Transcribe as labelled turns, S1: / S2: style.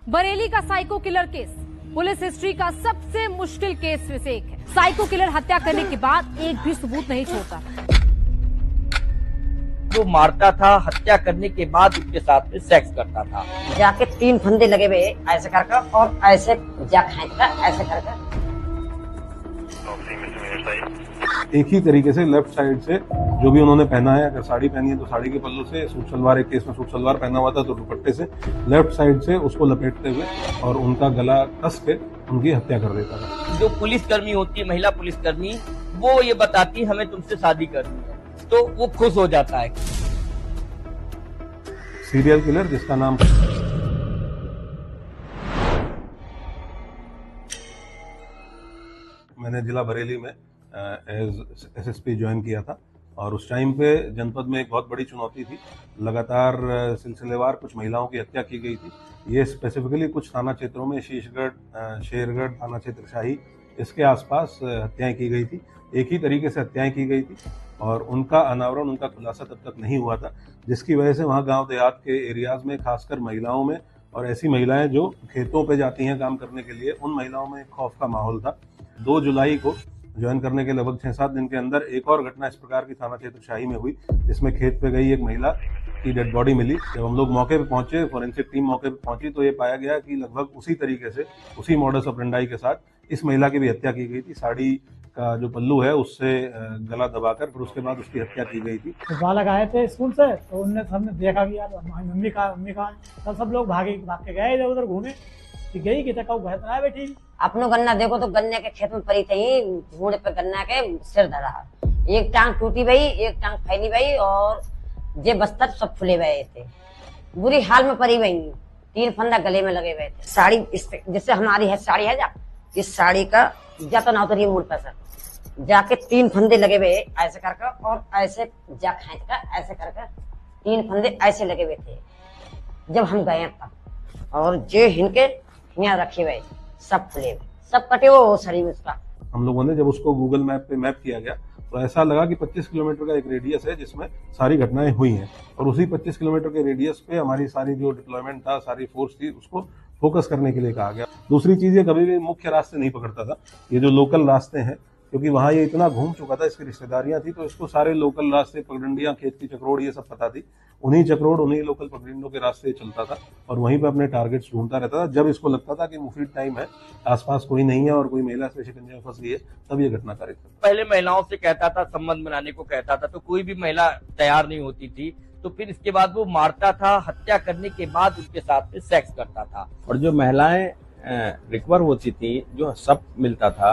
S1: बरेली का psycho killer case police history का सबसे मुश्किल केस में से एक है। साइको किलर हत्या करने के बाद एक भी सबूत नहीं छोड़ता।
S2: जो मारता था, हत्या करने के बाद उसके साथ में सेक्स करता था।
S3: जाके 3 फंदे लगे हुए ऐसे करके और ऐसे जा खींचकर ऐसे करके।
S4: एक ही तरीके से लेफ्ट साइड से जो भी उन्होंने पहना है, अगर साड़ी पहनी है तो साड़ी के पल्लू से, सूट सलवार, एक केस में सूट सलवार पहना हुआ था तो दुपट्टे से लेफ्ट साइड से उसको लपेटते हुए और उनका गला कस के उनकी हत्या कर देता था।
S2: जो पुलिसकर्मी होती है, महिला पुलिसकर्मी, वो ये बताती हमें तुमसे शादी करनी है तो वो खुश हो जाता है।
S4: सीरियल किलर जिसका नाम मैंने जिला बरेली में एज एसएसपी ज्वाइन किया था और उस टाइम पे जनपद में एक बहुत बड़ी चुनौती थी। लगातार सिलसिलेवार कुछ महिलाओं की हत्या की गई थी। ये स्पेसिफिकली कुछ थाना क्षेत्रों में शीशगढ़, शेरगढ़ थाना क्षेत्र शाही, इसके आसपास हत्याएं की गई थी। एक ही तरीके से हत्याएं की गई थी और उनका अनावरण, उनका खुलासा तब तक नहीं हुआ था, जिसकी वजह से वहाँ गांव देहात के एरियाज में खासकर महिलाओं में और ऐसी महिलाएं जो खेतों पे जाती हैं काम करने के लिए, उन महिलाओं में खौफ का माहौल था। 2 जुलाई को ज्वाइन करने के लगभग 6-7 दिन के अंदर एक और घटना इस प्रकार की थाना क्षेत्र शाही में हुई, जिसमें खेत पे गई एक महिला की डेड बॉडी मिली। जब हम लोग मौके पे पहुंचे, फोरेंसिक टीम मौके पे पहुंची, तो ये पाया गया कि लगभग उसी तरीके से, उसी मॉडस ऑपरेंडाई के साथ इस महिला की भी हत्या की गई थी। साड़ी का जो पल्लू है उससे गला दबाकर फिर उसके बाद उसकी हत्या की गई थी।
S5: तो बालक आए थे स्कूल से, तो उनने हमने देखा कि यार मम्मी कहाँ, तब सब लोग भाग के गए इधर उधर घूमे कि गई कि तक घर बनाए बैठी।
S3: अपनो गन्ना देखो तो गन्ने के खेत में पड़ी थी, घोड़े पे गन्ना के सिर धरा, एक टांग टूटी भाई, एक टांग फैली भाई और जे बस्तर सब फुले हुए थे, बुरी हाल में पड़ी भाई। 3 फंदा गले में लगे हुए थे। साड़ी जैसे हमारी है साड़ी है जा, इस साड़ी का जाता ना उतरिए मूल पर जाके 3 फंदे लगे हुए ऐसे करके और ऐसे जा खींच कर ऐसे करके 3 फंदे ऐसे लगे हुए थे जब हम गए तब। और जे हिनके यहाँ रखे हुए सब फुले, सब कटे वो शरीर उसका।
S4: हम लोगों ने जब उसको गूगल मैप पे मैप किया गया तो ऐसा लगा कि 25 किलोमीटर का एक रेडियस है जिसमें सारी घटनाएं हुई हैं और उसी 25 किलोमीटर के रेडियस पे हमारी सारी जो डिप्लॉयमेंट था, सारी फोर्स थी, उसको फोकस करने के लिए कहा गया। दूसरी चीज, ये कभी भी मुख्य रास्ते नहीं पकड़ता था, ये जो लोकल रास्ते हैं, क्योंकि वहाँ ये इतना घूम चुका था, इसकी रिश्तेदारियां थी, तो इसको सारे लोकल रास्ते, पगडंडियां, खेत की चक्रोड़, ये सब पता थी। उन्हीं चक्रोड़, उन्हीं लोकल पगडंडियों के रास्ते चलता था और वहीं पे अपने टारगेट्स ढूंढता रहता था। जब इसको लगता था कि मुफीद टाइम है, आसपास कोई नहीं है और कोई महिला इसमें शिकंजे में फंस गई है, तब ये घटना कार्य करता।
S2: पहले महिलाओं से कहता था, संबंध बनाने को कहता था, तो कोई भी महिला तैयार नहीं होती थी। तो फिर इसके बाद वो मारता था, हत्या करने के बाद उसके साथ में सेक्स करता था।
S6: और जो महिलाएं रिकवर होती थी, जो सब मिलता था,